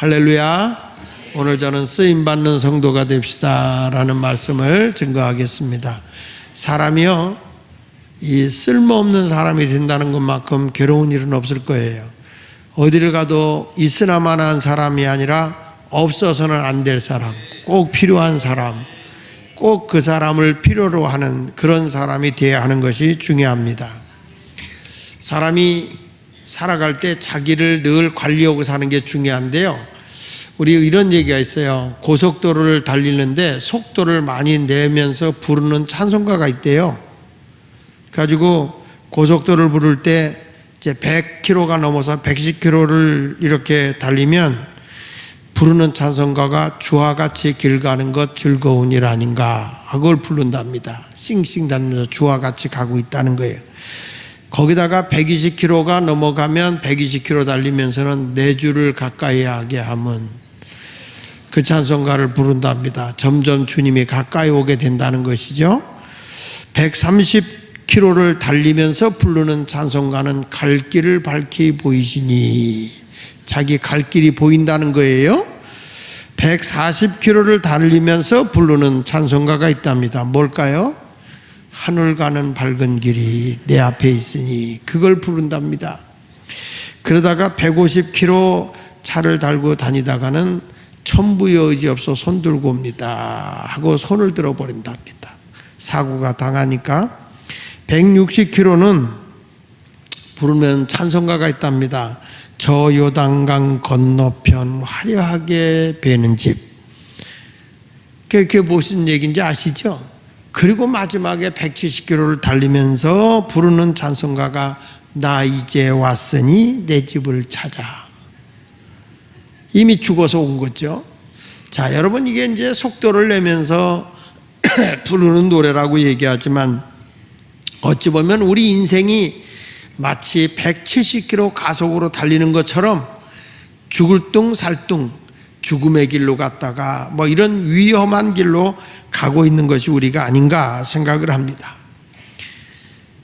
할렐루야. 오늘 저는 쓰임받는 성도가 됩시다 라는 말씀을 증거하겠습니다. 사람이요, 이 쓸모없는 사람이 된다는 것만큼 괴로운 일은 없을 거예요. 어디를 가도 있으나마나한 사람이 아니라 없어서는 안 될 사람, 꼭 필요한 사람, 꼭 그 사람을 필요로 하는 그런 사람이 되어야 하는 것이 중요합니다. 사람이 살아갈 때 자기를 늘 관리하고 사는 게 중요한데요, 우리 이런 얘기가 있어요. 고속도로를 달리는데 속도를 많이 내면서 부르는 찬송가가 있대요. 가지고 고속도로를 부를 때 이제 100km가 넘어서 110km를 이렇게 달리면 부르는 찬송가가 주와 같이 길 가는 것 즐거운 일 아닌가 하고 그걸 부른답니다. 싱싱 달리면서 주와 같이 가고 있다는 거예요. 거기다가 120km가 넘어가면 120km 달리면서는 내 주를 가까이 하게 하면 그 찬송가를 부른답니다. 점점 주님이 가까이 오게 된다는 것이죠. 130km를 달리면서 부르는 찬송가는 갈 길을 밝히 보이시니, 자기 갈 길이 보인다는 거예요. 140km를 달리면서 부르는 찬송가가 있답니다. 뭘까요? 하늘 가는 밝은 길이 내 앞에 있으니, 그걸 부른답니다. 그러다가 150km 차를 달고 다니다가는 천부의 의지 없어 손 들고 옵니다 하고 손을 들어버린답니다. 사고가 당하니까. 160km는 부르면 찬송가가 있답니다. 저 요단강 건너편 화려하게 베는 집. 그게 무슨 얘기인지 아시죠? 그리고 마지막에 170km를 달리면서 부르는 찬송가가 나 이제 왔으니 내 집을 찾아. 이미 죽어서 온 거죠. 자, 여러분, 이게 이제 속도를 내면서 부르는 노래라고 얘기하지만 어찌 보면 우리 인생이 마치 170km 가속으로 달리는 것처럼 죽을 둥 살 둥 죽음의 길로 갔다가 뭐 이런 위험한 길로 가고 있는 것이 우리가 아닌가 생각을 합니다.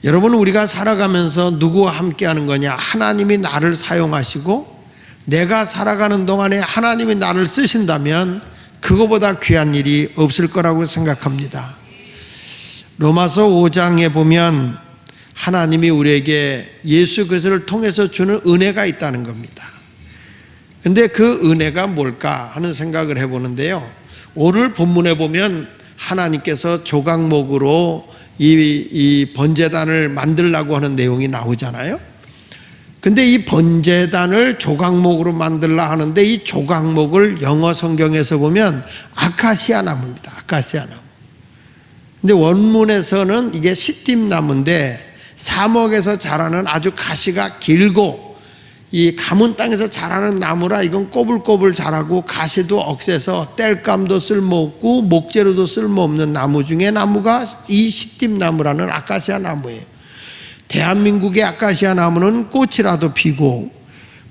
여러분, 우리가 살아가면서 누구와 함께 하는 거냐? 하나님이 나를 사용하시고 내가 살아가는 동안에 하나님이 나를 쓰신다면 그거보다 귀한 일이 없을 거라고 생각합니다. 로마서 5장에 보면 하나님이 우리에게 예수 그리스도를 통해서 주는 은혜가 있다는 겁니다. 근데 그 은혜가 뭘까 하는 생각을 해보는데요, 오늘 본문에 보면 하나님께서 조각목으로 이 번제단을 만들라고 하는 내용이 나오잖아요. 근데 이 번제단을 조각목으로 만들라 하는데 이 조각목을 영어 성경에서 보면 아카시아 나무입니다. 아카시아 나무. 근데 원문에서는 이게 시띠나무인데 사막에서 자라는 아주 가시가 길고 이 가문 땅에서 자라는 나무라 이건 꼬불꼬불 자라고 가시도 억세서 땔감도 쓸모없고 목재로도 쓸모없는 나무 중에 나무가 이 시띠나무라는 아카시아 나무예요. 대한민국의 아카시아 나무는 꽃이라도 피고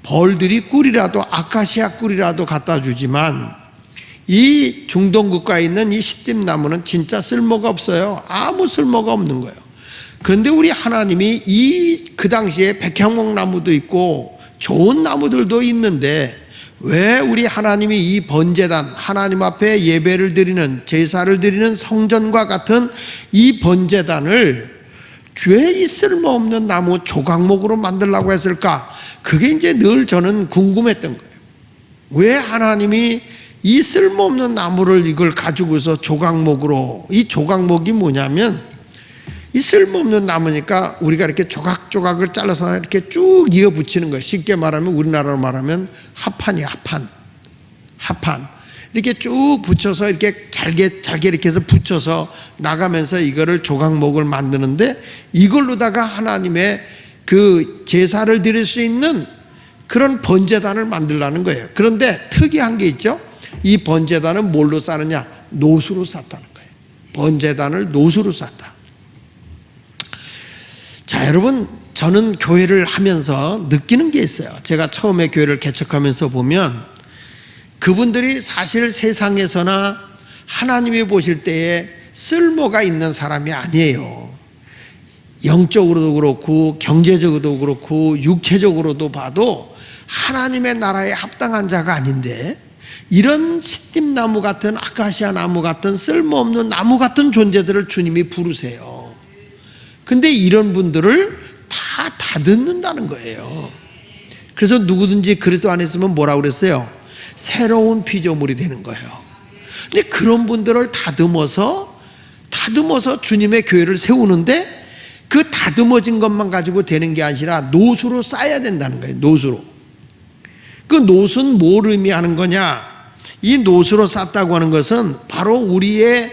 벌들이 꿀이라도 아카시아 꿀이라도 갖다 주지만 이 중동 국가에 있는 이 시띠나무는 진짜 쓸모가 없어요. 아무 쓸모가 없는 거예요. 그런데 우리 하나님이 그 당시에 백향목 나무도 있고 좋은 나무들도 있는데 왜 우리 하나님이 이 번제단, 하나님 앞에 예배를 드리는, 제사를 드리는 성전과 같은 이 번제단을 왜 이 쓸모없는 나무 조각목으로 만들라고 했을까? 그게 이제 늘 저는 궁금했던 거예요. 왜 하나님이 이 쓸모없는 나무를 이걸 가지고서 조각목으로, 이 조각목이 뭐냐면 이 쓸모없는 나무니까 우리가 이렇게 조각조각을 잘라서 이렇게 쭉 이어 붙이는 거예요. 쉽게 말하면 우리나라로 말하면 합판이야, 합판. 이렇게 쭉 붙여서 이렇게 잘게 이렇게 해서 붙여서 나가면서 이거를 조각목을 만드는데 이걸로다가 하나님의 그 제사를 드릴 수 있는 그런 번제단을 만들라는 거예요. 그런데 특이한 게 있죠. 이 번제단은 뭘로 쌓느냐? 노수로 쌓다는 거예요. 번제단을 노수로 쌓다. 자, 여러분, 저는 교회를 하면서 느끼는 게 있어요. 제가 처음에 교회를 개척하면서 보면 그분들이 사실 세상에서나 하나님이 보실 때에 쓸모가 있는 사람이 아니에요. 영적으로도 그렇고 경제적으로도 그렇고 육체적으로도 봐도 하나님의 나라에 합당한 자가 아닌데 이런 시띠나무 같은 아카시아 나무 같은 쓸모없는 나무 같은 존재들을 주님이 부르세요. 근데 이런 분들을 다 다듬는다는 거예요. 그래서 누구든지 그리스도 안에 있으면 뭐라고 그랬어요? 새로운 피조물이 되는 거예요. 근데 그런 분들을 다듬어서 주님의 교회를 세우는데 그 다듬어진 것만 가지고 되는 게 아니라 노수로 쌓아야 된다는 거예요. 노수로. 그 노수는 뭘 의미하는 거냐? 이 노수로 쌓았다고 하는 것은 바로 우리의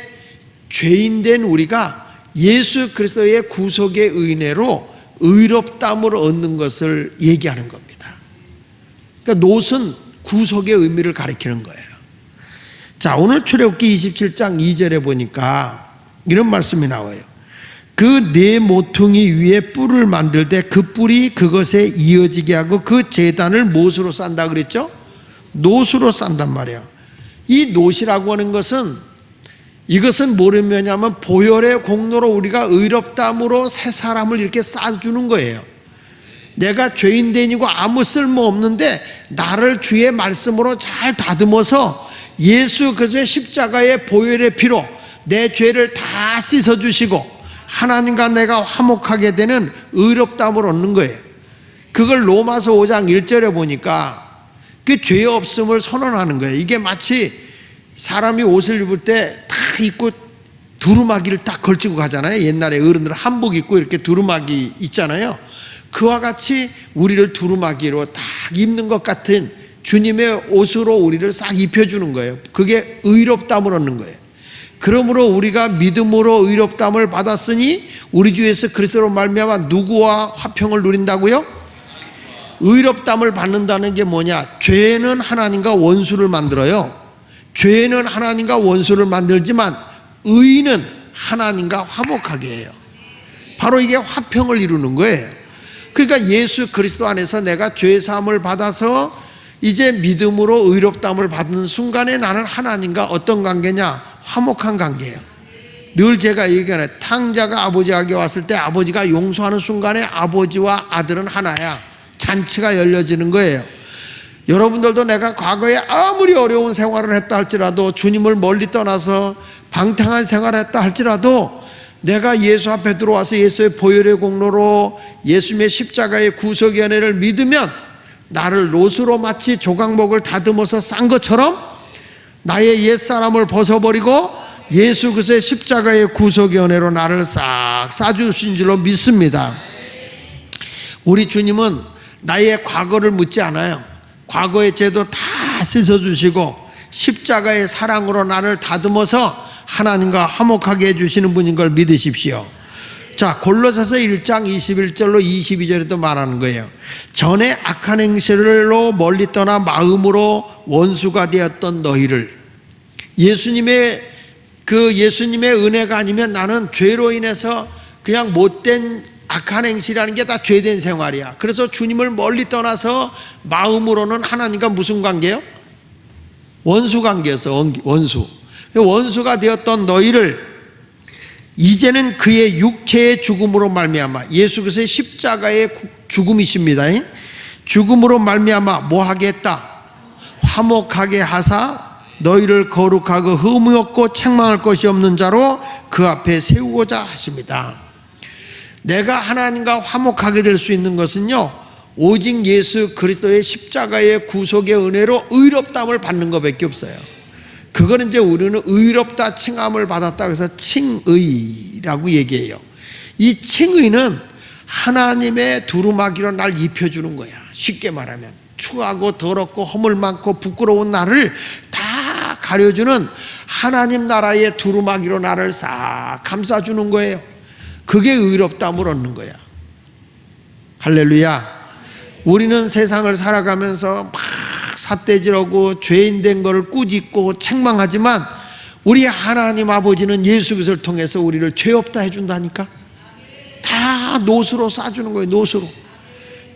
죄인된 우리가 예수 그리스도의 구속의 은혜로 의롭다함을 얻는 것을 얘기하는 겁니다. 그러니까 노수는 구속의 의미를 가리키는 거예요. 자, 오늘 출애굽기 27장 2절에 보니까 이런 말씀이 나와요. 그 네 모퉁이 위에 뿔을 만들 때 그 뿔이 그것에 이어지게 하고 그 제단을 못으로 싼다 그랬죠? 노수로 싼단 말이에요. 이 노시라고 하는 것은 이것은 뭘 의미하냐면 보혈의 공로로 우리가 의롭다함으로 새 사람을 이렇게 쌓아주는 거예요. 내가 죄인되니고 아무 쓸모 없는데 나를 주의 말씀으로 잘 다듬어서 예수 그리스도의 십자가의 보혈의 피로 내 죄를 다 씻어주시고 하나님과 내가 화목하게 되는 의롭다함을 얻는 거예요. 그걸 로마서 5장 1절에 보니까 그 죄 없음을 선언하는 거예요. 이게 마치 사람이 옷을 입을 때 다 입고 두루마기를 딱 걸치고 가잖아요. 옛날에 어른들 한복 입고 이렇게 두루마기 있잖아요. 그와 같이 우리를 두루마기로 딱 입는 것 같은 주님의 옷으로 우리를 싹 입혀주는 거예요. 그게 의롭다함을 얻는 거예요. 그러므로 우리가 믿음으로 의롭다함을 받았으니 우리 주 예수 그리스도로 말미암아 누구와 화평을 누린다고요? 의롭다함을 받는다는 게 뭐냐? 죄는 하나님과 원수를 만들어요. 죄는 하나님과 원수를 만들지만 의는 하나님과 화목하게 해요. 바로 이게 화평을 이루는 거예요. 그러니까 예수 그리스도 안에서 내가 죄 사함을 받아서 이제 믿음으로 의롭다함을 받는 순간에 나는 하나님과 어떤 관계냐? 화목한 관계예요. 늘 제가 얘기하는 탕자가 아버지에게 왔을 때 아버지가 용서하는 순간에 아버지와 아들은 하나야. 잔치가 열려지는 거예요. 여러분들도 내가 과거에 아무리 어려운 생활을 했다 할지라도 주님을 멀리 떠나서 방탕한 생활을 했다 할지라도 내가 예수 앞에 들어와서 예수의 보혈의 공로로 예수님의 십자가의 구속의 은혜를 믿으면 나를 롯으로 마치 조각목을 다듬어서 싼 것처럼 나의 옛사람을 벗어버리고 예수 그리스도의 십자가의 구속의 은혜로 나를 싹 싸주신 줄로 믿습니다. 우리 주님은 나의 과거를 묻지 않아요. 과거의 죄도 다 씻어주시고 십자가의 사랑으로 나를 다듬어서 하나님과 화목하게 해주시는 분인 걸 믿으십시오. 자, 골로새서 1장 21절로 22절에도 말하는 거예요. 전에 악한 행실로 멀리 떠나 마음으로 원수가 되었던 너희를 예수님의 은혜가 아니면 나는 죄로 인해서 그냥 못된 악한 행실이라는 게 다 죄된 생활이야. 그래서 주님을 멀리 떠나서 마음으로는 하나님과 무슨 관계요? 원수 관계였어. 원수가 되었던 너희를 이제는 그의 육체의 죽음으로 말미암아 예수 그리스도의 십자가의 죽음이십니다. 죽음으로 말미암아 뭐 하겠다? 화목하게 하사 너희를 거룩하고 흠이 없고 책망할 것이 없는 자로 그 앞에 세우고자 하십니다. 내가 하나님과 화목하게 될 수 있는 것은요, 오직 예수 그리스도의 십자가의 구속의 은혜로 의롭다함을 받는 것밖에 없어요. 그거는 이제 우리는 의롭다 칭함을 받았다 그래서 칭의라고 얘기해요. 이 칭의는 하나님의 두루마기로 날 입혀주는 거야. 쉽게 말하면 추하고 더럽고 허물 많고 부끄러운 나를 다 가려주는 하나님 나라의 두루마기로 나를 싹 감싸주는 거예요. 그게 의롭다함을 얻는 거야. 할렐루야. 우리는 세상을 살아가면서 막 삿대질하고 죄인 된 거를 꾸짖고 책망하지만 우리 하나님 아버지는 예수 그리스도를 통해서 우리를 죄 없다 해준다니까. 다 노수로 싸주는 거예요. 노수로.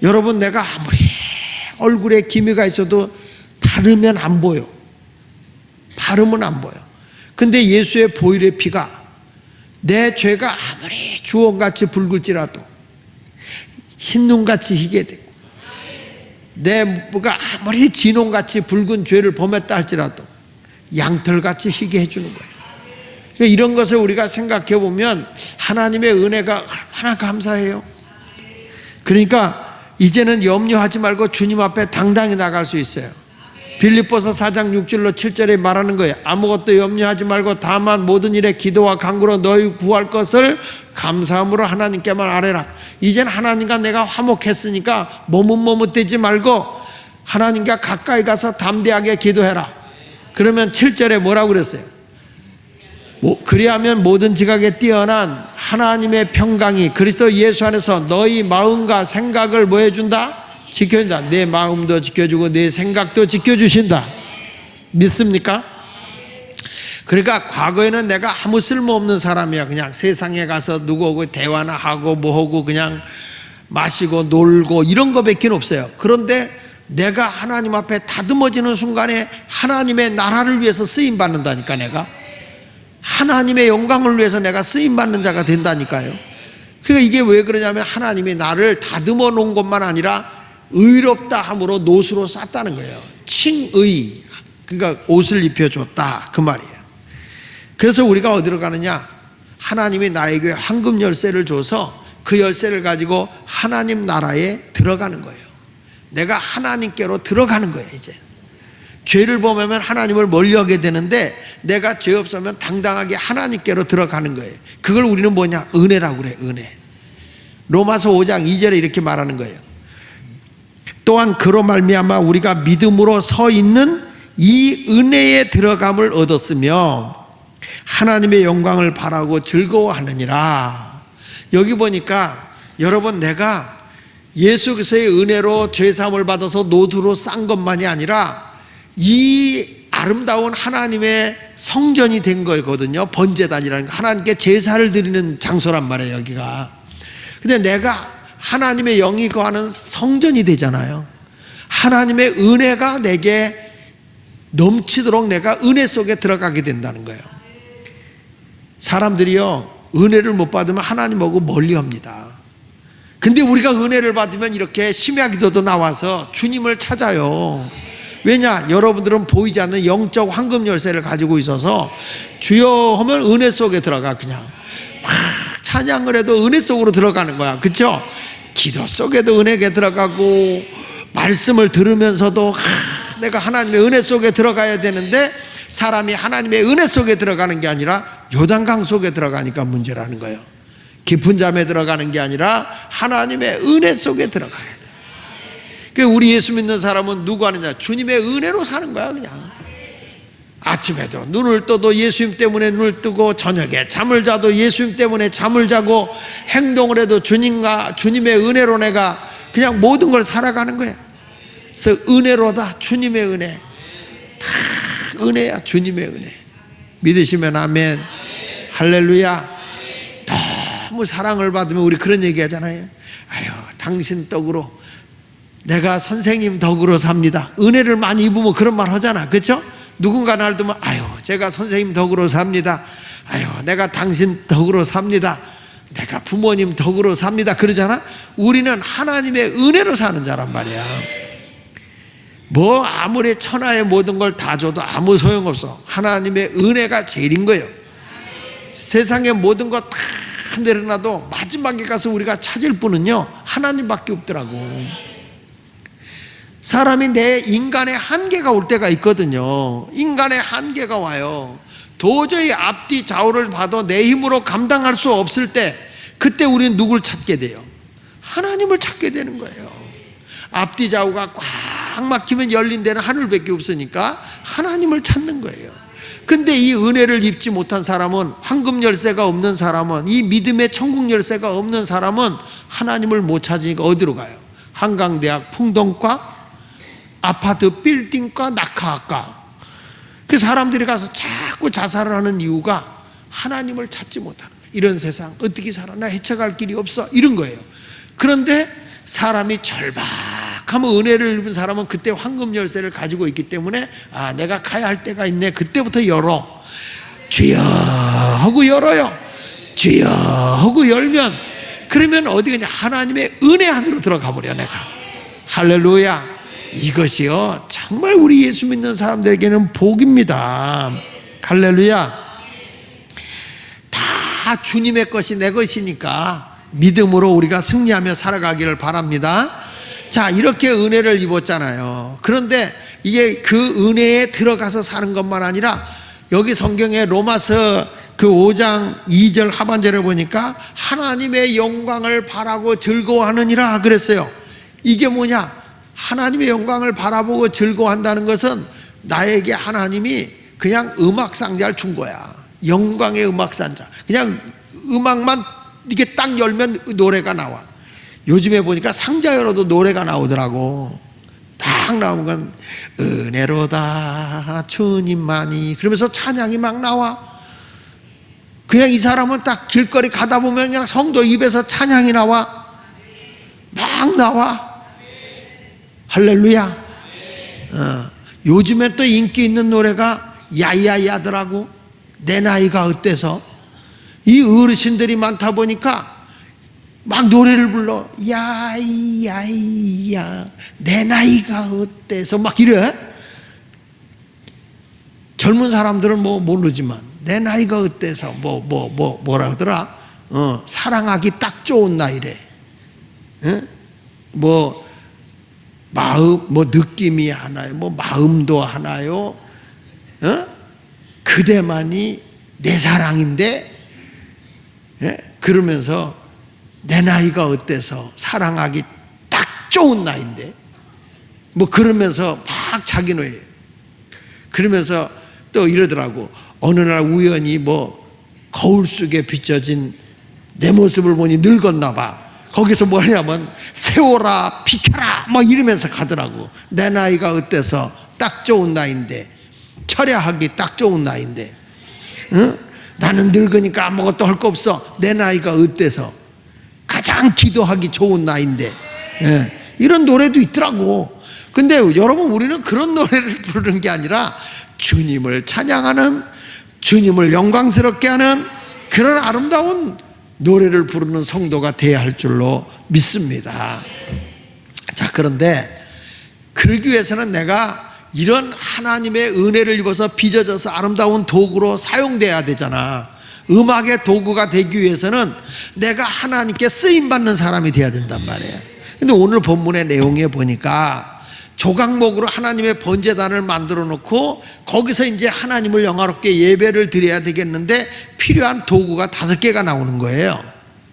여러분, 내가 아무리 얼굴에 기미가 있어도 바르면 안 보여. 바르면 안 보여. 근데 예수의 보혈의 피가 내 죄가 아무리 주홍같이 붉을지라도 흰눈같이 희게 되고 뭐가 아무리 진홍같이 붉은 죄를 범했다 할지라도 양털같이 희게 해주는 거예요. 그러니까 이런 것을 우리가 생각해 보면 하나님의 은혜가 얼마나 감사해요. 그러니까 이제는 염려하지 말고 주님 앞에 당당히 나갈 수 있어요. 빌립보서 4장 6절로 7절에 말하는 거예요. 아무것도 염려하지 말고 다만 모든 일에 기도와 간구로 너희 구할 것을 감사함으로 하나님께만 아뢰라. 이젠 하나님과 내가 화목했으니까 머뭇머뭇대지 말고 하나님과 가까이 가서 담대하게 기도해라. 그러면 7절에 뭐라고 그랬어요? 그리하면 모든 지각에 뛰어난 하나님의 평강이 그리스도 예수 안에서 너희 마음과 생각을 뭐 해준다? 지켜준다. 내 마음도 지켜주고 내 생각도 지켜주신다. 믿습니까? 그러니까 과거에는 내가 아무 쓸모없는 사람이야. 그냥 세상에 가서 누구하고 대화나 하고 뭐하고 그냥 마시고 놀고 이런 거밖에 없어요. 그런데 내가 하나님 앞에 다듬어지는 순간에 하나님의 나라를 위해서 쓰임받는다니까. 내가 하나님의 영광을 위해서 내가 쓰임받는 자가 된다니까요. 그러니까 이게 왜 그러냐면 하나님이 나를 다듬어 놓은 것만 아니라 의롭다 함으로 노수로 쌌다는 거예요. 칭의, 그러니까 옷을 입혀줬다 그 말이에요. 그래서 우리가 어디로 가느냐? 하나님이 나에게 황금 열쇠를 줘서 그 열쇠를 가지고 하나님 나라에 들어가는 거예요. 내가 하나님께로 들어가는 거예요. 이제 죄를 범하면 하나님을 멀리하게 되는데 내가 죄 없으면 당당하게 하나님께로 들어가는 거예요. 그걸 우리는 뭐냐? 은혜라고 그래. 은혜. 로마서 5장 2절에 이렇게 말하는 거예요. 또한 그로 말미암아 우리가 믿음으로 서 있는 이 은혜에 들어감을 얻었으며 하나님의 영광을 바라고 즐거워하느니라. 여기 보니까 여러분, 내가 예수 그리스도의 은혜로 죄사함을 받아서 노두로 싼 것만이 아니라 이 아름다운 하나님의 성전이 된 거거든요. 번제단이라는 거, 하나님께 제사를 드리는 장소란 말이에요, 여기가. 근데 내가 하나님의 영이 거하는 성전이 되잖아요. 하나님의 은혜가 내게 넘치도록 내가 은혜 속에 들어가게 된다는 거예요. 사람들이요, 은혜를 못 받으면 하나님하고 멀리합니다. 근데 우리가 은혜를 받으면 이렇게 심야 기도도 나와서 주님을 찾아요. 왜냐? 여러분들은 보이지 않는 영적 황금 열쇠를 가지고 있어서 주여 하면 은혜 속에 들어가. 그냥 막 찬양을 해도 은혜 속으로 들어가는 거야. 그렇죠? 기도 속에도 은혜에 들어가고 말씀을 들으면서도 내가 하나님의 은혜 속에 들어가야 되는데 사람이 하나님의 은혜 속에 들어가는 게 아니라 요단강 속에 들어가니까 문제라는 거예요. 깊은 잠에 들어가는 게 아니라 하나님의 은혜 속에 들어가야 돼. 그러니까 우리 예수 믿는 사람은 누구 하느냐? 주님의 은혜로 사는 거야. 그냥 아침에도 눈을 떠도 예수님 때문에 눈을 뜨고 저녁에 잠을 자도 예수님 때문에 잠을 자고 행동을 해도 주님의 은혜로 내가 그냥 모든 걸 살아가는 거야. 그래서 은혜로다. 주님의 은혜. 다 은혜야. 주님의 은혜. 믿으시면 아멘. 할렐루야. 너무 사랑을 받으면 우리 그런 얘기 하잖아요. 아유, 당신 덕으로 내가 선생님 덕으로 삽니다. 은혜를 많이 입으면 그런 말 하잖아. 그렇죠? 누군가 날 두면 아유, 제가 선생님 덕으로 삽니다. 아유, 내가 당신 덕으로 삽니다. 내가 부모님 덕으로 삽니다. 그러잖아. 우리는 하나님의 은혜로 사는 자란 말이야. 뭐 아무리 천하의 모든 걸 다 줘도 아무 소용없어. 하나님의 은혜가 제일인 거예요. 세상의 모든 거 다 내려놔도 마지막에 가서 우리가 찾을 분은요, 하나님밖에 없더라고. 사람이 내 인간의 한계가 올 때가 있거든요. 인간의 한계가 와요. 도저히 앞뒤 좌우를 봐도 내 힘으로 감당할 수 없을 때, 그때 우리는 누굴 찾게 돼요? 하나님을 찾게 되는 거예요. 앞뒤 좌우가 꽉 막히면 열린 데는 하늘밖에 없으니까 하나님을 찾는 거예요. 근데 이 은혜를 입지 못한 사람은, 황금 열쇠가 없는 사람은, 이 믿음의 천국 열쇠가 없는 사람은 하나님을 못 찾으니까 어디로 가요? 한강대학 풍동과, 아파트 빌딩과, 낙하학과. 그 사람들이 가서 자꾸 자살을 하는 이유가 하나님을 찾지 못하는 거예요. 이런 세상 어떻게 살아? 나 헤쳐갈 길이 없어. 이런 거예요. 그런데 사람이 절박하면, 은혜를 입은 사람은 그때 황금 열쇠를 가지고 있기 때문에, 아, 내가 가야 할 때가 있네. 그때부터 열어. 주여 하고 열어요. 주여 하고 열면, 그러면 어디 가냐? 하나님의 은혜 안으로 들어가 버려. 내가 할렐루야. 이것이요 정말 우리 예수 믿는 사람들에게는 복입니다. 할렐루야. 다 주님의 것이 내 것이니까 믿음으로 우리가 승리하며 살아가기를 바랍니다. 자, 이렇게 은혜를 입었잖아요. 그런데 이게 그 은혜에 들어가서 사는 것만 아니라 여기 성경에 로마서 그 5장 2절 하반절에 보니까 하나님의 영광을 바라고 즐거워하느니라 그랬어요. 이게 뭐냐? 하나님의 영광을 바라보고 즐거워한다는 것은 나에게 하나님이 그냥 음악 상자를 준 거야. 영광의 음악 상자. 그냥 음악만 이게 딱 열면 노래가 나와. 요즘에 보니까 상자 열어도 노래가 나오더라고. 딱 나오는 건 은혜로다 주님만이, 그러면서 찬양이 막 나와. 그냥 이 사람은 딱 길거리 가다 보면 그냥 성도 입에서 찬양이 나와. 막 나와. 할렐루야. 요즘에 또 인기 있는 노래가 야야야더라고. 내 나이가 어때서. 이 어르신들이 많다 보니까 막 노래를 불러. 야야야 내 나이가 어때서 막 이래. 젊은 사람들은 뭐 모르지만 내 나이가 어때서 뭐라 그러더라. 사랑하기 딱 좋은 나이래. 뭐 마음, 뭐 느낌이 하나요? 뭐 마음도 하나요? 그대만이 내 사랑인데, 그러면서 내 나이가 어때서 사랑하기 딱 좋은 나이인데, 뭐 그러면서 막 자기 노래. 그러면서 또 이러더라고. 어느 날 우연히 뭐 거울 속에 비춰진 내 모습을 보니 늙었나 봐. 거기서 뭐 하냐면 세워라 비켜라 막 이러면서 가더라고. 내 나이가 어때서 딱 좋은 나이인데, 철야하기 딱 좋은 나이인데, 나는 늙으니까 아무것도 할 거 없어. 내 나이가 어때서 가장 기도하기 좋은 나이인데, 이런 노래도 있더라고. 근데 여러분, 우리는 그런 노래를 부르는 게 아니라 주님을 찬양하는, 주님을 영광스럽게 하는 그런 아름다운 노래를 부르는 성도가 되어야 할 줄로 믿습니다. 자, 그런데 그러기 위해서는 내가 이런 하나님의 은혜를 입어서 빚어져서 아름다운 도구로 사용돼야 되잖아. 음악의 도구가 되기 위해서는 내가 하나님께 쓰임받는 사람이 돼야 된단 말이에요. 근데 오늘 본문의 내용에 보니까 조각목으로 하나님의 번제단을 만들어 놓고 거기서 이제 하나님을 영화롭게 예배를 드려야 되겠는데 필요한 도구가 5개가 나오는 거예요.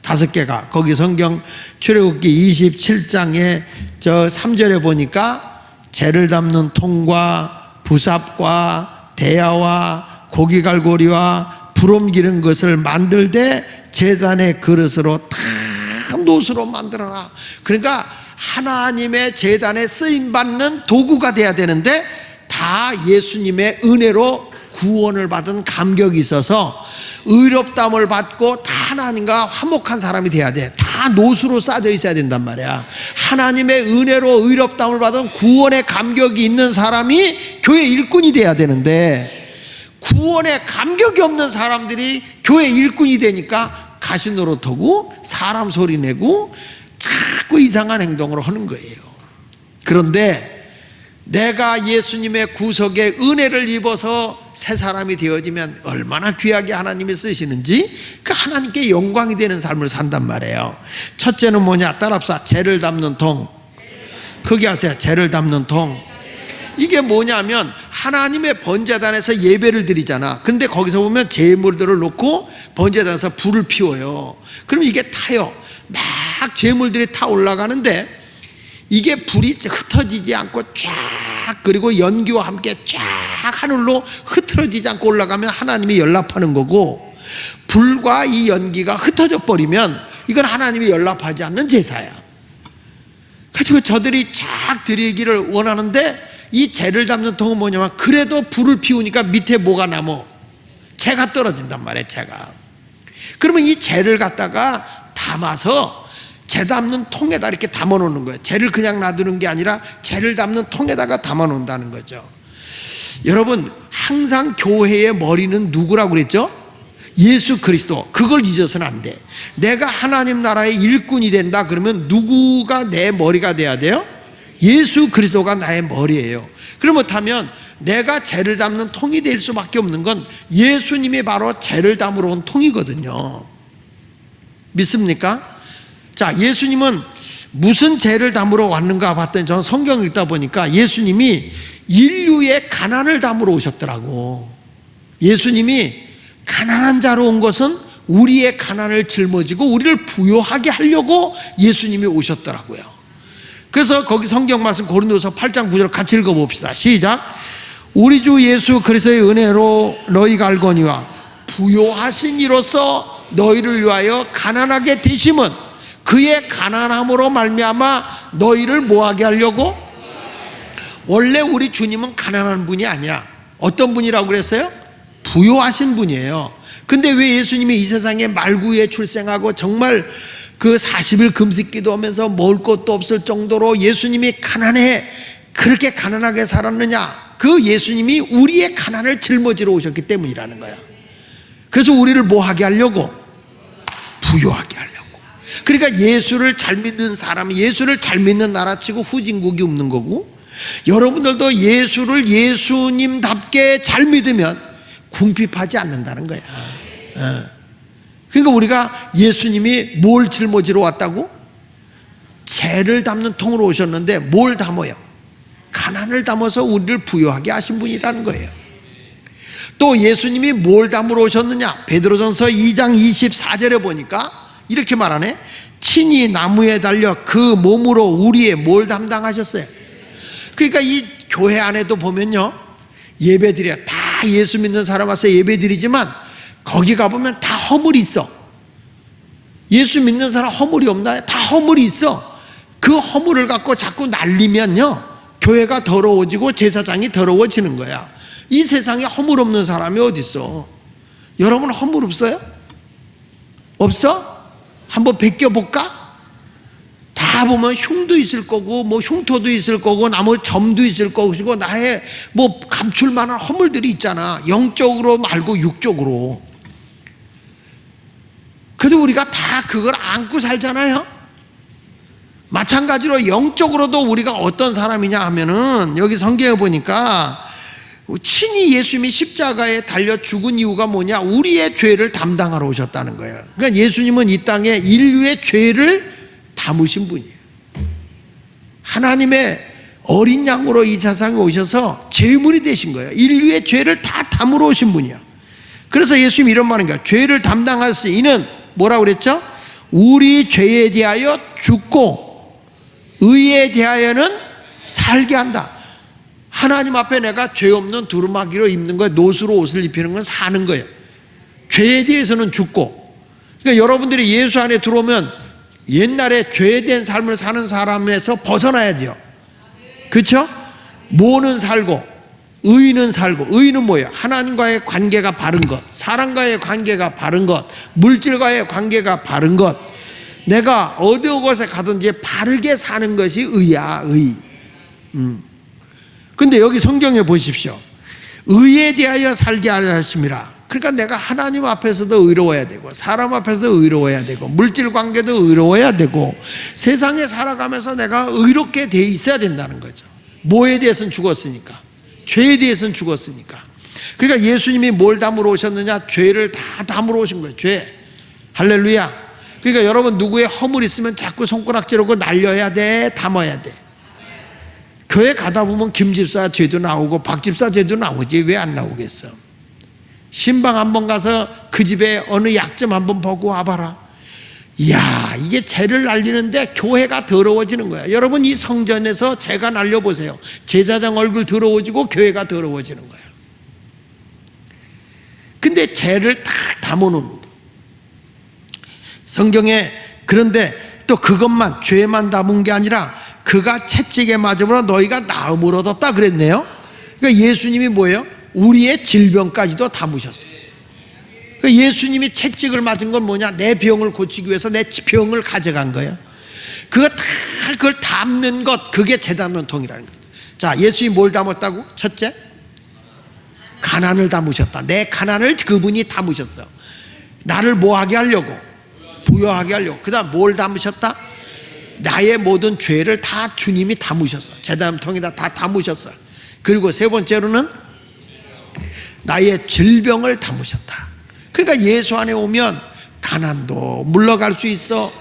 5개가. 거기 성경 출애굽기 27장에 저 3절에 보니까 재를 담는 통과 부삽과 대야와 고기갈고리와 부름 기른 것을 만들되 제단의 그릇으로 다 노수로 만들어라. 그러니까 하나님의 제단에 쓰임받는 도구가 돼야 되는데 다 예수님의 은혜로 구원을 받은 감격이 있어서 의롭다함을 받고 다 하나님과 화목한 사람이 돼야 돼. 다 노수로 싸져 있어야 된단 말이야. 하나님의 은혜로 의롭다함을 받은 구원의 감격이 있는 사람이 교회 일꾼이 돼야 되는데, 구원의 감격이 없는 사람들이 교회 일꾼이 되니까 가시노릇하고 사람 소리 내고 자꾸 이상한 행동을 하는 거예요. 그런데 내가 예수님의 구속의 은혜를 입어서 새 사람이 되어지면 얼마나 귀하게 하나님이 쓰시는지 그 하나님께 영광이 되는 삶을 산단 말이에요. 첫째는 뭐냐? 따라합시다. 재를 담는 통. 크게 하세요. 재를 담는 통. 이게 뭐냐면 하나님의 번제단에서 예배를 드리잖아. 근데 거기서 보면 제물들을 놓고 번제단에서 불을 피워요. 그럼 이게 타요. 막 제물들이 타 올라가는데 이게 불이 흩어지지 않고 쫙, 그리고 연기와 함께 쫙 하늘로 흐트러지지 않고 올라가면 하나님이 연락하는 거고, 불과 이 연기가 흩어져 버리면 이건 하나님이 연락하지 않는 제사야. 그래서 저들이 쫙 드리기를 원하는데 이 재를 담는 통은 뭐냐면 그래도 불을 피우니까 밑에 뭐가 남어? 재가 떨어진단 말이에요. 재가. 그러면 이 재를 갖다가 담아서 재 담는 통에다 이렇게 담아 놓는 거예요. 재를 그냥 놔두는 게 아니라 재를 담는 통에다가 담아 놓는다는 거죠. 여러분, 항상 교회의 머리는 누구라고 그랬죠? 예수 그리스도. 그걸 잊어서는 안 돼. 내가 하나님 나라의 일꾼이 된다 그러면 누구가 내 머리가 돼야 돼요? 예수 그리스도가 나의 머리예요. 그렇다면 내가 죄를 담는 통이 될 수밖에 없는 건 예수님이 바로 죄를 담으러 온 통이거든요. 믿습니까? 자, 예수님은 무슨 죄를 담으러 왔는가 봤더니 저는 성경을 읽다 보니까 예수님이 인류의 가난을 담으러 오셨더라고. 예수님이 가난한 자로 온 것은 우리의 가난을 짊어지고 우리를 부요하게 하려고 예수님이 오셨더라고요. 그래서 거기 성경 말씀 고린도서 8장 9절 같이 읽어봅시다. 시작. 우리 주 예수 그리스도의 은혜로 너희가 알거니와 부요하신 이로써 너희를 위하여 가난하게 되심은 그의 가난함으로 말미암아 너희를 뭐하게 하려고? 원래 우리 주님은 가난한 분이 아니야. 어떤 분이라고 그랬어요? 부요하신 분이에요. 근데 왜 예수님이 이 세상에 말구에 출생하고 정말 그 40일 금식 기도하면서 먹을 것도 없을 정도로 예수님이 그렇게 가난하게 살았느냐? 그 예수님이 우리의 가난을 짊어지러 오셨기 때문이라는 거야. 그래서 우리를 뭐하게 하려고? 부요하게 하려고. 그러니까 예수를 잘 믿는 사람, 예수를 잘 믿는 나라치고 후진국이 없는 거고, 여러분들도 예수를 예수님답게 잘 믿으면 궁핍하지 않는다는 거야. 그러니까 우리가 예수님이 뭘 짊어지러 왔다고? 죄를 담는 통으로 오셨는데 뭘 담아요? 가난을 담아서 우리를 부요하게 하신 분이라는 거예요. 또 예수님이 뭘 담으러 오셨느냐? 베드로전서 2장 24절에 보니까 이렇게 말하네. 친히 나무에 달려 그 몸으로 우리의 뭘 담당하셨어요? 그러니까 이 교회 안에도 보면요, 예배드려 다 예수 믿는 사람 와서 예배드리지만 거기 가보면 다 허물이 있어. 예수 믿는 사람 허물이 없나요? 다 허물이 있어. 그 허물을 갖고 자꾸 날리면요, 교회가 더러워지고 제사장이 더러워지는 거야. 이 세상에 허물 없는 사람이 어디 있어? 여러분 허물 없어요? 없어? 한번 베껴볼까? 다 보면 흉도 있을 거고 뭐 흉터도 있을 거고 나머지 점도 있을 것이고 나의 뭐 감출 만한 허물들이 있잖아. 영적으로 말고 육적으로. 그래도 우리가 다 그걸 안고 살잖아요. 마찬가지로 영적으로도 우리가 어떤 사람이냐 하면은 여기 성경에 보니까 친히 예수님이 십자가에 달려 죽은 이유가 뭐냐? 우리의 죄를 담당하러 오셨다는 거예요. 그러니까 예수님은 이 땅에 인류의 죄를 담으신 분이에요. 하나님의 어린 양으로 이 세상에 오셔서 제물이 되신 거예요. 인류의 죄를 다 담으러 오신 분이야. 그래서 예수님이 이런 말인 거야. 죄를 담당하시 이는 뭐라고 그랬죠? 우리 죄에 대하여 죽고 의에 대하여는 살게 한다. 하나님 앞에 내가 죄 없는 두루마기로 입는 거예요. 노수로 옷을 입히는 건 사는 거예요. 죄에 대해서는 죽고. 그러니까 여러분들이 예수 안에 들어오면 옛날에 죄된 삶을 사는 사람에서 벗어나야죠. 그렇죠? 뭐는 살고 의는 살고. 의는 뭐예요? 하나님과의 관계가 바른 것, 사람과의 관계가 바른 것, 물질과의 관계가 바른 것. 내가 어느 곳에 가든지 바르게 사는 것이 의야. 의. 근데 여기 성경에 보십시오. 의에 대하여 살게 하려 하심이라. 그러니까 내가 하나님 앞에서도 의로워야 되고 사람 앞에서도 의로워야 되고 물질 관계도 의로워야 되고 세상에 살아가면서 내가 의롭게 돼 있어야 된다는 거죠. 뭐에 대해서는 죽었으니까. 죄에 대해서는 죽었으니까. 그러니까 예수님이 뭘 담으러 오셨느냐? 죄를 다 담으러 오신 거예요. 죄. 할렐루야. 그러니까 여러분 누구의 허물 있으면 자꾸 손가락질하고 날려야 돼? 담아야 돼? 교회 가다 보면 김집사 죄도 나오고 박집사 죄도 나오지. 왜 안 나오겠어? 신방 한번 가서 그 집에 어느 약점 한번 보고 와봐라. 이야, 이게 죄를 날리는데 교회가 더러워지는 거야. 여러분 이 성전에서 죄가 날려보세요. 제사장 얼굴 더러워지고 교회가 더러워지는 거야. 근데 죄를 다 담아놓는 거야. 성경에. 그런데 또 그것만 죄만 담은 게 아니라 그가 채찍에 맞음으로 너희가 나음을 얻었다 그랬네요. 그러니까 예수님이 뭐예요? 우리의 질병까지도 담으셨어요. 그러니까 예수님이 채찍을 맞은 건 뭐냐? 내 병을 고치기 위해서 내 병을 가져간 거예요. 그걸 담는 것, 그게 죄 담는 통이라는 거죠. 자, 예수님이 뭘 담았다고? 첫째, 가난을 담으셨다. 내 가난을 그분이 담으셨어. 나를 뭐하게 하려고? 부여하게 하려고. 그 다음 뭘 담으셨다? 나의 모든 죄를 다 주님이 담으셨어. 제단통에다 다 담으셨어. 그리고 세 번째로는 나의 질병을 담으셨다. 그러니까 예수 안에 오면 가난도 물러갈 수 있어.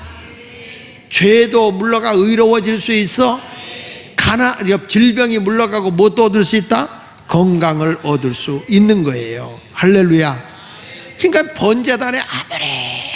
죄도 물러가 의로워질 수 있어. 질병이 물러가고 뭣도 얻을 수 있다? 건강을 얻을 수 있는 거예요. 할렐루야. 그러니까 번제단에 아무리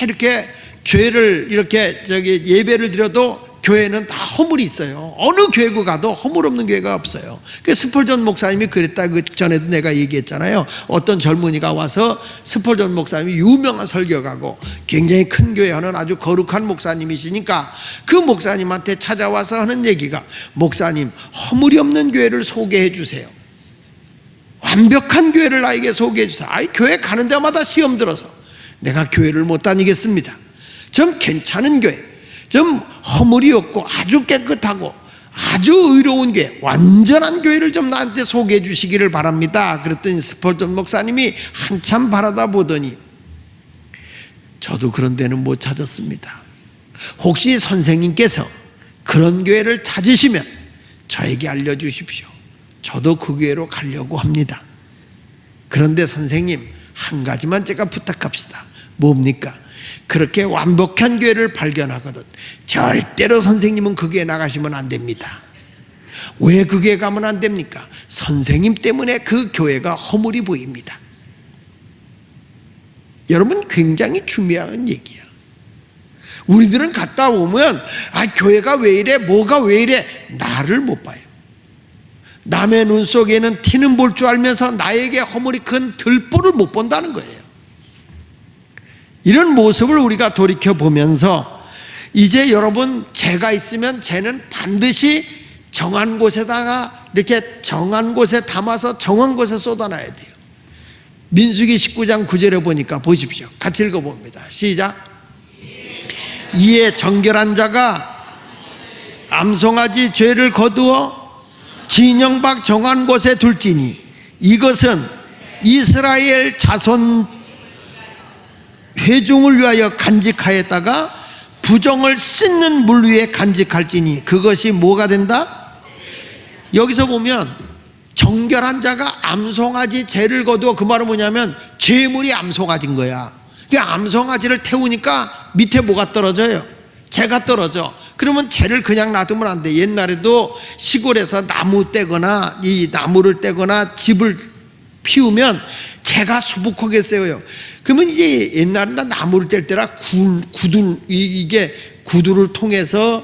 이렇게 죄를 이렇게 예배를 드려도 교회는 다 허물이 있어요. 어느 교회가 가도 허물 없는 교회가 없어요. 그 스펄전 목사님이 그랬다. 그 전에도 내가 얘기했잖아요. 어떤 젊은이가 와서 스펄전 목사님이 유명한 설교가고 굉장히 큰 교회 하는 아주 거룩한 목사님이시니까 그 목사님한테 찾아와서 하는 얘기가, 목사님, 허물이 없는 교회를 소개해 주세요. 완벽한 교회를 나에게 소개해 주세요. 교회 가는 데마다 시험 들어서 내가 교회를 못 다니겠습니다. 좀 괜찮은 교회, 좀 허물이 없고 아주 깨끗하고 아주 의로운 교회, 완전한 교회를 좀 나한테 소개해 주시기를 바랍니다. 그랬더니 스펄전 목사님이 한참 바라다 보더니, 저도 그런 데는 못 찾았습니다. 혹시 선생님께서 그런 교회를 찾으시면 저에게 알려주십시오. 저도 그 교회로 가려고 합니다. 그런데 선생님, 한 가지만 제가 부탁합시다. 뭡니까? 그렇게 완벽한 교회를 발견하거든 절대로 선생님은 그 교회 나가시면 안 됩니다. 왜 그 교회 가면 안 됩니까? 선생님 때문에 그 교회가 허물이 보입니다. 여러분, 굉장히 중요한 얘기야. 우리들은 갔다 오면 교회가 왜 이래, 뭐가 왜 이래, 나를 못 봐요. 남의 눈 속에는 티는 볼 줄 알면서 나에게 허물이 큰 들보를 못 본다는 거예요. 이런 모습을 우리가 돌이켜보면서 이제 여러분, 죄가 있으면 죄는 반드시 정한 곳에다가 이렇게 정한 곳에 담아서 정한 곳에 쏟아놔야 돼요. 민수기 19장 9절에 보니까 보십시오. 같이 읽어봅니다. 시작. 이에 정결한 자가 암송아지 죄를 거두어 진영 밖 정한 곳에 둘지니 이것은 이스라엘 자손 회중을 위하여 간직하였다가 부정을 씻는 물 위에 간직할지니 그것이 뭐가 된다? 여기서 보면 정결한 자가 암송아지 죄를 거두어, 그 말은 뭐냐면 죄물이 암송아지인 거야. 그러니까 암송아지를 태우니까 밑에 뭐가 떨어져요? 죄가 떨어져. 그러면 죄를 그냥 놔두면 안 돼. 옛날에도 시골에서 나무 떼거나 이 나무를 떼거나 집을 피우면 죄가 수북하게 세워요. 그러면 이제 옛날에는 나무를 뗄 때라 이게 구두를 통해서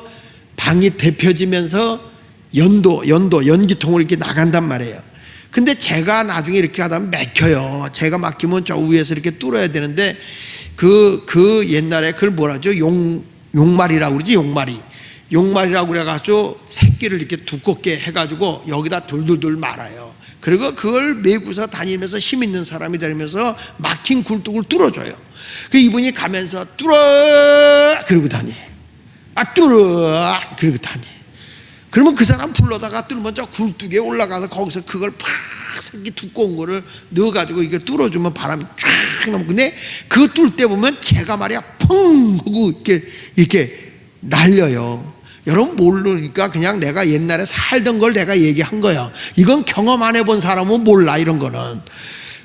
방이 데펴지면서 연기통으로 이렇게 나간단 말이에요. 근데 죄가 나중에 이렇게 하다 보면 막혀요. 죄가 막히면 저 위에서 이렇게 뚫어야 되는데 그 옛날에 그걸 뭐라죠? 용말이라고 그러지. 용말이라고 그래가지고 새끼를 이렇게 두껍게 해가지고 여기다 둘둘둘 말아요. 그리고 그걸 메고서 다니면서 힘 있는 사람이 되면서 막힌 굴뚝을 뚫어줘요. 그 이분이 가면서 뚫어 그러고 다니. 뚫어 그러고 다니. 그러면 그 사람 불러다가 뚫으면 저 굴뚝에 올라가서 거기서 그걸 팍 새끼 두꺼운 거를 넣어가지고 이게 뚫어주면 바람이 쫙 나오고, 근데 그거 뚫을 때 보면 제가 말이야 펑 하고 이렇게 날려요. 여러분 모르니까 그냥 내가 옛날에 살던 걸 내가 얘기한 거야. 이건 경험 안 해본 사람은 몰라, 이런 거는.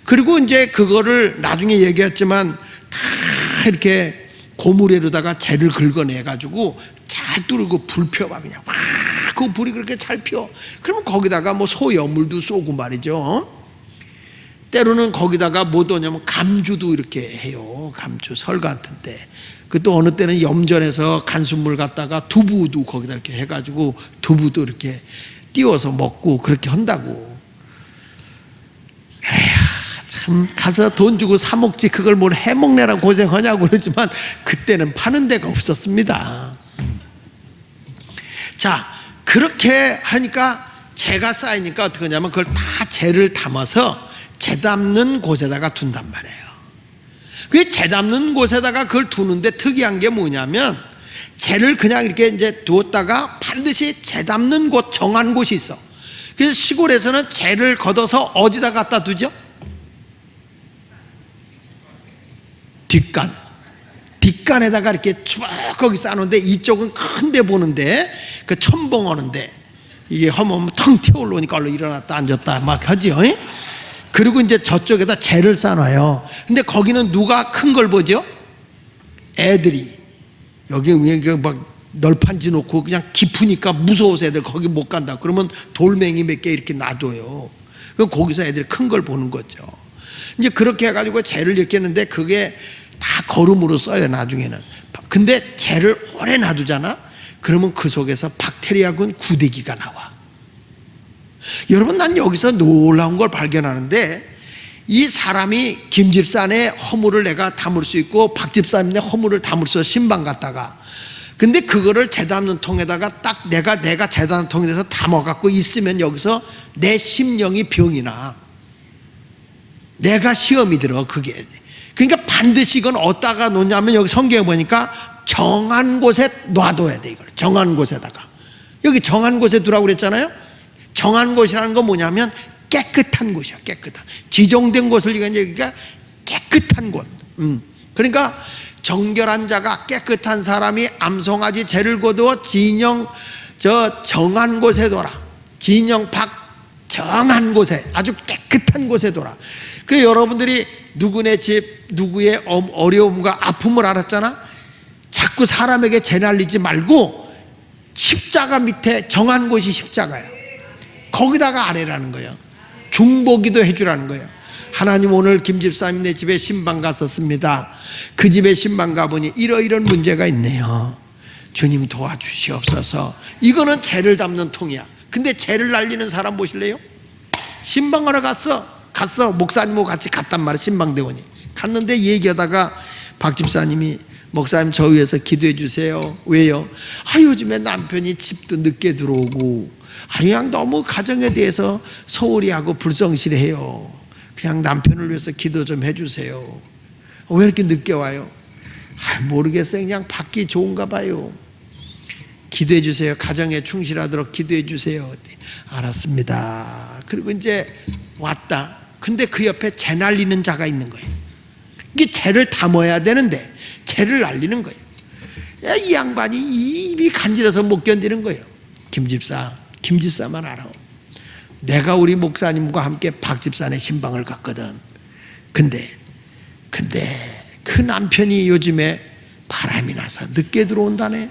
그리고 이제 그거를 나중에 얘기했지만 다 이렇게 고무래로다가 재를 긁어내가지고 잘 뚫고 불 펴봐. 그냥 와, 그 불이 그렇게 잘 펴. 그러면 거기다가 뭐 소여물도 쏘고 말이죠. 때로는 거기다가 뭐 넣냐면 감주도 이렇게 해요. 감주 설 같은 때. 그 또 어느 때는 염전에서 간수물 갖다가 두부도 거기다 이렇게 해가지고 두부도 이렇게 띄워서 먹고 그렇게 한다고. 에휴, 참 가서 돈 주고 사 먹지 그걸 뭘 해먹내라고 고생하냐고 그러지만 그때는 파는 데가 없었습니다. 자, 그렇게 하니까 재가 쌓이니까 어떻게 하냐면 그걸 다 재를 담아서 재 담는 곳에다가 둔단 말이에요. 그 재 담는 곳에다가 그걸 두는데 특이한 게 뭐냐면 재를 그냥 이렇게 이제 두었다가 반드시 재 담는 곳 정한 곳이 있어. 그래서 시골에서는 재를 걷어서 어디다 갖다 두죠? 뒷간 뒷간에다가 이렇게 쭉 거기 쌓는데 이쪽은 큰데 보는데 그 첨벙 오는데 이게 하면 텅 튀어올라오니까 얼른 일어났다 앉았다 막 하지요. 그리고 이제 저쪽에다 재를 쌓아놔요. 근데 거기는 누가 큰 걸 보죠? 애들이. 여기 막 널판지 놓고 그냥 깊으니까 무서워서 애들 거기 못 간다. 그러면 돌멩이 몇 개 이렇게 놔둬요. 그럼 거기서 애들이 큰 걸 보는 거죠. 이제 그렇게 해가지고 재를 이렇게 했는데 그게 다 거름으로 써요 나중에는. 근데 재를 오래 놔두잖아. 그러면 그 속에서 박테리아군 구데기가 나와. 여러분, 난 여기서 놀라운 걸 발견하는데, 이 사람이 김 집사의 허물을 내가 담을 수 있고 박 집사님의 허물을 담을 수 있어 신방 갔다가, 근데 그거를 재 담는 통에다가 딱 내가 재 담는 통에서 담아갖고 있으면 여기서 내 심령이 병이 나. 내가 시험이 들어 그게. 그러니까 반드시 이건 어디다가 놓냐면 여기 성경에 보니까 정한 곳에 놔둬야 돼. 이걸 정한 곳에다가. 여기 정한 곳에 두라고 그랬잖아요. 정한 곳이라는 건 뭐냐면 깨끗한 곳이야. 깨끗한 지정된 곳을 여기가 깨끗한 곳. 그러니까 정결한 자가 깨끗한 사람이 암송아지 재를 거두어 진영 정한 곳에 둬라. 진영 밖 정한 곳에, 아주 깨끗한 곳에 둬라. 그 여러분들이 누구네 집 누구의 어려움과 아픔을 알았잖아. 자꾸 사람에게 재 날리지 말고 십자가 밑에 정한 곳이 십자가야. 거기다가 아래라는 거예요. 중보기도 해주라는 거예요. 하나님, 오늘 김 집사님 내 집에 신방 갔었습니다. 그 집에 신방 가보니 이러이런 문제가 있네요. 주님 도와주시옵소서. 이거는 재를 담는 통이야. 근데 재를 날리는 사람 보실래요? 신방하러 갔어. 목사님하고 같이 갔단 말이야. 신방대원이 갔는데 얘기하다가 박 집사님이, 목사님 저 위해서 기도해 주세요. 왜요? 요즘에 남편이 집도 늦게 들어오고 그냥 너무 가정에 대해서 소홀히 하고 불성실해요. 그냥 남편을 위해서 기도 좀 해주세요. 왜 이렇게 늦게 와요? 모르겠어요. 그냥 받기 좋은가 봐요. 기도해 주세요. 가정에 충실하도록 기도해 주세요. 알았습니다. 그리고 이제 왔다. 근데 그 옆에 재 날리는 자가 있는 거예요. 이게 재를 담아야 되는데 재를 날리는 거예요. 이 양반이 입이 간지러서 못 견디는 거예요. 김집사만 알아. 내가 우리 목사님과 함께 박 집사네 신방을 갔거든. 근데 그 남편이 요즘에 바람이 나서 늦게 들어온다네.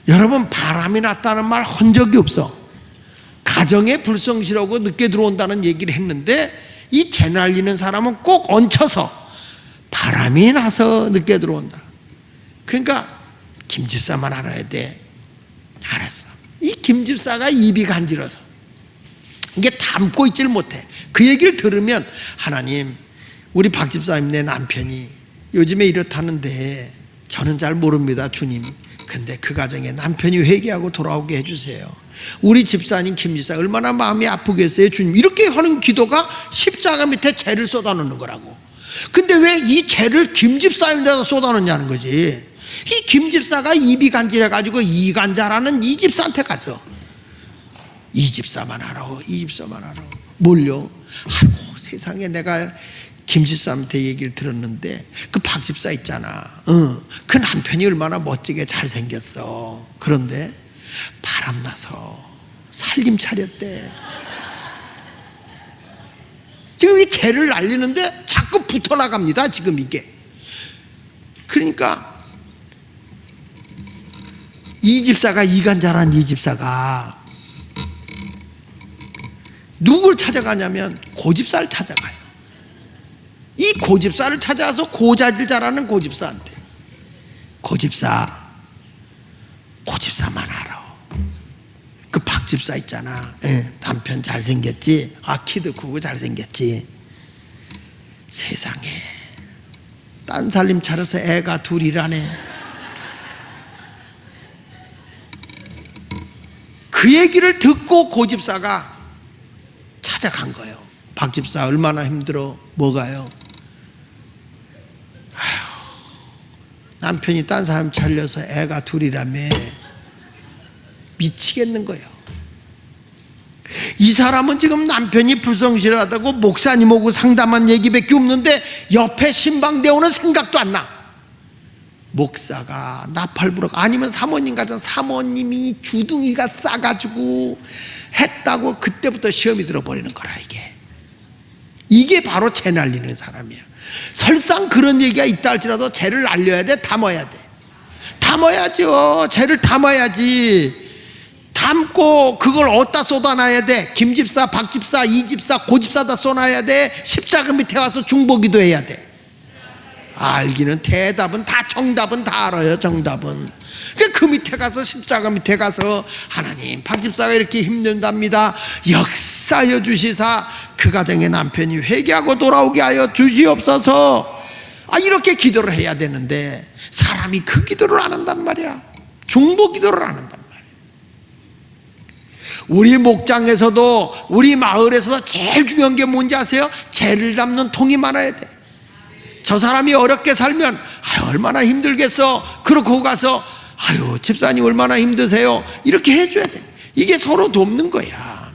여러분, 바람이 났다는 말 한 적이 없어. 가정에 불성실하고 늦게 들어온다는 얘기를 했는데, 이 재 날리는 사람은 꼭 얹혀서 바람이 나서 늦게 들어온다. 그러니까 김집사만 알아야 돼. 알았어. 이 김집사가 입이 간지러서 이게 담고 있지를 못해. 그 얘기를 들으면, 하나님, 우리 박 집사님 내 남편이 요즘에 이렇다는데 저는 잘 모릅니다, 주님. 근데 그 가정에 남편이 회개하고 돌아오게 해주세요. 우리 집사님 김 집사 얼마나 마음이 아프겠어요, 주님. 이렇게 하는 기도가 십자가 밑에 재를 쏟아놓는 거라고. 근데 왜 이 재를 김 집사님에다 쏟아놓냐는 거지. 이 김 집사가 입이 간질해가지고 이간자라는 이 집사한테 가서, 이 집사만 알아. 뭘요? 아이고, 세상에, 내가 김 집사한테 얘기를 들었는데 그 박 집사 있잖아. 그 남편이 얼마나 멋지게 잘생겼어. 그런데 바람나서 살림 차렸대. 지금 이 재를 날리는데 자꾸 붙어나갑니다, 지금 이게. 그러니까 이 집사가, 이간자란 이 집사가 누굴 찾아가냐면 고집사를 찾아가요. 이 고집사를 찾아와서 고자질 잘하는 고집사한테, 고집사만 알아. 그 박 집사 있잖아. 남편 잘생겼지? 키도 크고 잘생겼지? 세상에, 딴 살림 차려서 애가 둘이라네. 그 얘기를 듣고 고집사가 찾아간 거예요. 박 집사 얼마나 힘들어. 뭐가요? 남편이 딴 사람 차려서 애가 둘이라며. 미치겠는 거예요. 이 사람은 지금 남편이 불성실하다고 목사님하고 상담한 얘기밖에 없는데 옆에 신방대원은 생각도 안 나. 목사가 나팔 불어, 아니면 사모님 같은 사모님이 주둥이가 싸가지고 했다고 그때부터 시험이 들어버리는 거라. 이게 바로 죄 날리는 사람이야. 설상 그런 얘기가 있다 할지라도 죄를 날려야 돼, 담아야 돼? 담아야죠. 죄를 담아야지. 담고 그걸 어디다 쏟아놔야 돼? 김집사, 박집사, 이집사, 고집사 다 쏟아놔야 돼? 십자가 밑에 와서 중보기도 해야 돼? 알기는, 대답은 다, 정답은 다 알아요. 정답은 그 밑에 가서, 십자가 밑에 가서, 하나님, 박집사가 이렇게 힘든답니다, 역사여 주시사 그 가정의 남편이 회개하고 돌아오게 하여 주시옵소서, 이렇게 기도를 해야 되는데 사람이 그 기도를 안 한단 말이야. 중보 기도를 안 한단 말이야. 우리 목장에서도, 우리 마을에서도 제일 중요한 게 뭔지 아세요? 죄를 담는 통이 많아야 돼. 저 사람이 어렵게 살면 얼마나 힘들겠어, 그러고 가서 집사님 얼마나 힘드세요, 이렇게 해줘야 돼. 이게 서로 돕는 거야.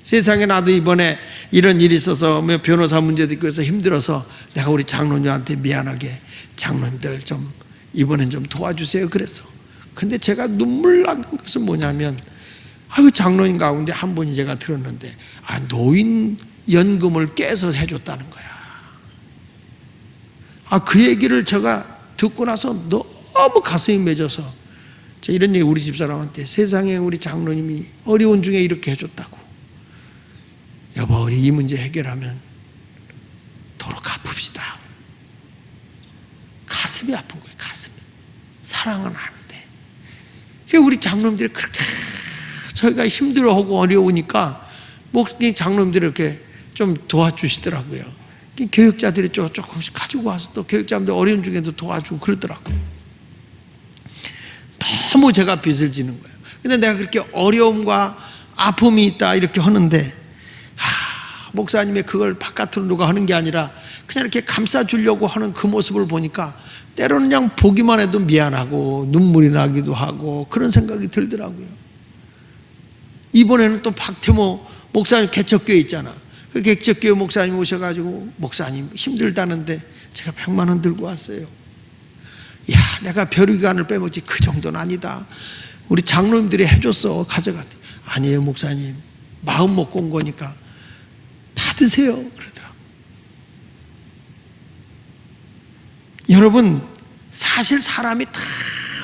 세상에, 나도 이번에 이런 일이 있어서 변호사 문제도 있고 해서 힘들어서 내가 우리 장로님한테 미안하게, 장로님들 좀 이번엔 좀 도와주세요 그랬어. 근데 제가 눈물 나는 것은 뭐냐면, 장로님 가운데 한 분이 제가 들었는데 노인 연금을 깨서 해줬다는 거야. 그 얘기를 제가 듣고 나서 너무 가슴이 맺어서, 제가 이런 얘기 우리 집사람한테, 세상에 우리 장로님이 어려운 중에 이렇게 해줬다고. 여보, 우리 이 문제 해결하면 도로 갚읍시다. 가슴이 아픈 거예요. 가슴이. 사랑은 하는데 우리 장로님들이 그렇게 저희가 힘들어하고 어려우니까 장로님들이 이렇게 좀 도와주시더라고요. 교육자들이 조금씩 가지고 와서 또 교육자분들 어려운 중에도 도와주고 그러더라고요. 너무 제가 빚을 지는 거예요. 근데 내가 그렇게 어려움과 아픔이 있다 이렇게 하는데, 목사님이 그걸 바깥으로 누가 하는 게 아니라 그냥 이렇게 감싸주려고 하는 그 모습을 보니까 때로는 그냥 보기만 해도 미안하고 눈물이 나기도 하고 그런 생각이 들더라고요. 이번에는 또 박태모 목사님 개척교회 있잖아. 그 개척교회 목사님 오셔가지고, 목사님 힘들다는데 제가 100만 원 들고 왔어요. 내가 별의관을 빼먹지, 그 정도는 아니다. 우리 장로님들이 해줬어, 가져갔대. 아니에요 목사님, 마음 먹고 온 거니까 받으세요 그러더라고. 여러분, 사실 사람이 다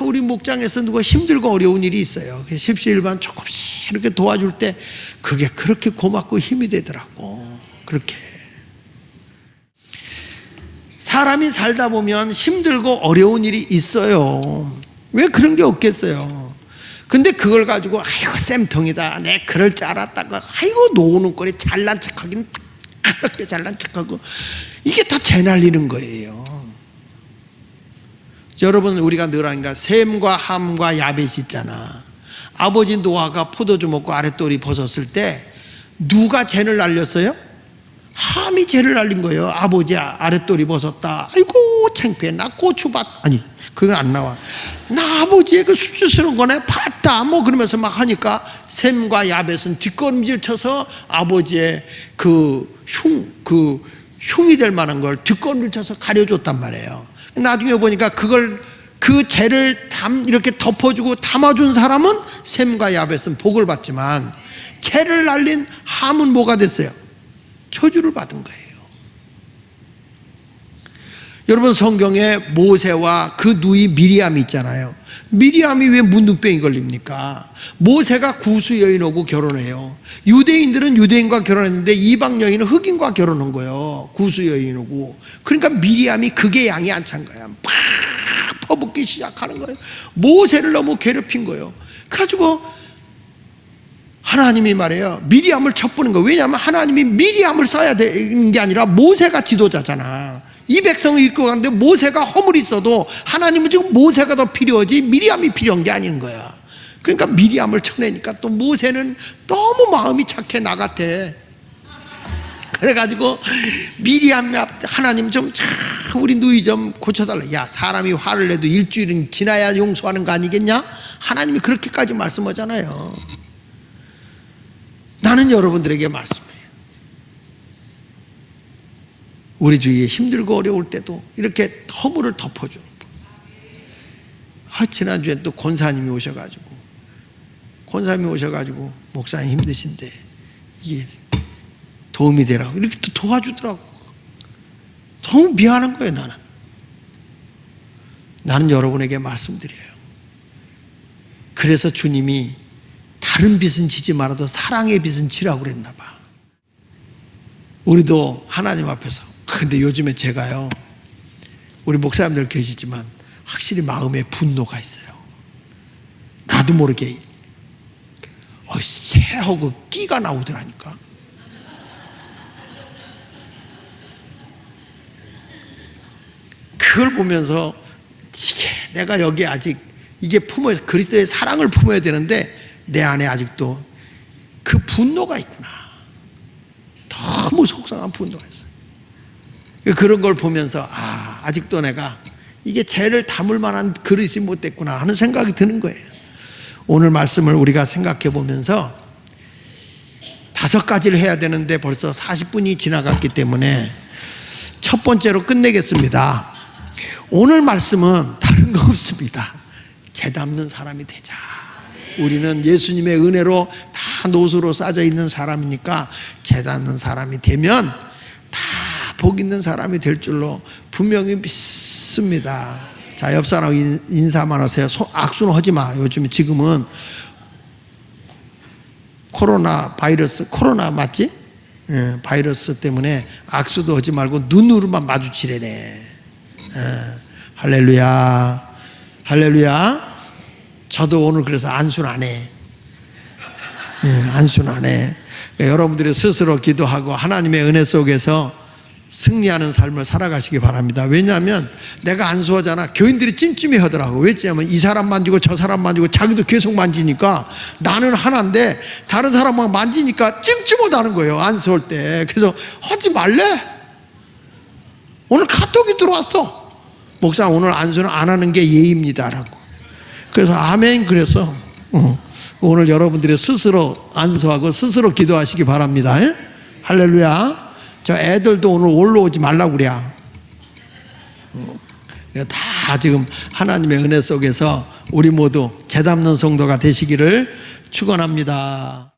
우리 목장에서 누가 힘들고 어려운 일이 있어요. 십시일반 조금씩 이렇게 도와줄 때 그게 그렇게 고맙고 힘이 되더라고. 그렇게 사람이 살다 보면 힘들고 어려운 일이 있어요. 왜 그런 게 없겠어요. 근데 그걸 가지고 쌤통이다, 내 그럴 줄 알았다고 노는 꼴에 잘난 척하긴 그렇게 잘난 척하고, 이게 다 죄 날리는 거예요. 여러분, 우리가 늘 하니까 셈과 함과 야벳이 있잖아. 아버지 노아가 포도주 먹고 아랫돌이 벗었을 때 누가 죄를 날렸어요? 함이 죄를 날린 거예요. 아버지 아랫돌이 벗었다, 아이고 창피해, 나 고추밭, 아니 그건 안 나와, 나 아버지의 그 수치스러운 거네 봤다 그러면서 막 하니까 셈과 야벳은 뒷걸음질 쳐서 아버지의 흉이 될 만한 걸 뒷걸음질 쳐서 가려줬단 말이에요. 나중에 보니까 그 죄를 이렇게 덮어주고 담아준 사람은 셈과 야벳은 복을 받지만, 죄를 날린 함은 뭐가 됐어요? 저주를 받은 거예요. 여러분, 성경에 모세와 그 누이 미리암이 있잖아요. 미리암이 왜 문둥병이 걸립니까? 모세가 구수 여인하고 결혼해요. 유대인들은 유대인과 결혼했는데 이방 여인은 흑인과 결혼한 거예요. 구수 여인하고. 그러니까 미리암이 그게 양이 안 찬 거야. 막 퍼붓기 시작하는 거예요. 모세를 너무 괴롭힌 거예요. 그래가지고 하나님이 말해요, 미리암을 첩보는 거예요. 왜냐하면 하나님이 미리암을 써야 되는 게 아니라 모세가 지도자잖아. 이 백성을 이끌고 가는데 모세가 허물이 있어도 하나님은 지금 모세가 더 필요하지 미리암이 필요한 게 아닌 거야. 그러니까 미리암을 쳐내니까 또 모세는 너무 마음이 착해 나같아. 그래가지고 미리암 하나님 좀 우리 누이 좀 고쳐달라. 야, 사람이 화를 내도 일주일은 지나야 용서하는 거 아니겠냐? 하나님이 그렇게까지 말씀하잖아요. 나는 여러분들에게 말씀해요. 우리 주위에 힘들고 어려울 때도 이렇게 허물을 덮어주는 거. 지난주에 또 권사님이 오셔가지고 목사님 힘드신데 이게 도움이 되라고 이렇게 또 도와주더라고. 너무 미안한 거예요. 나는 여러분에게 말씀드려요. 그래서 주님이 다른 빚은 지지 말아도 사랑의 빚은 지라고 그랬나 봐. 우리도 하나님 앞에서. 근데 요즘에 제가요, 우리 목사님들 계시지만 확실히 마음에 분노가 있어요. 나도 모르게 새하고 끼가 나오더라니까. 그걸 보면서 내가 여기 아직 이게 그리스도의 사랑을 품어야 되는데 내 안에 아직도 그 분노가 있구나. 너무 속상한 분노가 있어요. 그런 걸 보면서 아직도 내가 이게 죄를 담을 만한 그릇이 못 됐구나 하는 생각이 드는 거예요. 오늘 말씀을 우리가 생각해 보면서 5가지를 해야 되는데 벌써 40분이 지나갔기 때문에 첫 번째로 끝내겠습니다. 오늘 말씀은 다른 거 없습니다. 죄 담는 사람이 되자. 우리는 예수님의 은혜로 다 노수로 싸져 있는 사람이니까 죄 담는 사람이 되면 다 복 있는 사람이 될 줄로 분명히 믿습니다. 자, 옆 사람 인사만 하세요. 악수는 하지 마. 지금은 코로나 맞지? 예, 바이러스 때문에 악수도 하지 말고 눈으로만 마주치래네. 할렐루야. 할렐루야. 저도 오늘 그래서 안수는 안 해. 안수는 안 해. 그러니까 여러분들이 스스로 기도하고 하나님의 은혜 속에서 승리하는 삶을 살아가시기 바랍니다. 왜냐하면 내가 안수하잖아. 교인들이 찜찜해 하더라고. 왜냐하면 이 사람 만지고 저 사람 만지고 자기도 계속 만지니까 나는 하나인데 다른 사람만 만지니까 찜찜하다는 거예요. 안수할 때. 그래서 하지 말래? 오늘 카톡이 들어왔어. 목사 오늘 안수는 안 하는 게 예의입니다라고. 그래서 아멘 그래서 오늘 여러분들이 스스로 안수하고 스스로 기도하시기 바랍니다. 할렐루야. 저 애들도 오늘 올라오지 말라고 그래. 다 지금 하나님의 은혜 속에서 우리 모두 죄 담는 성도가 되시기를 축원합니다.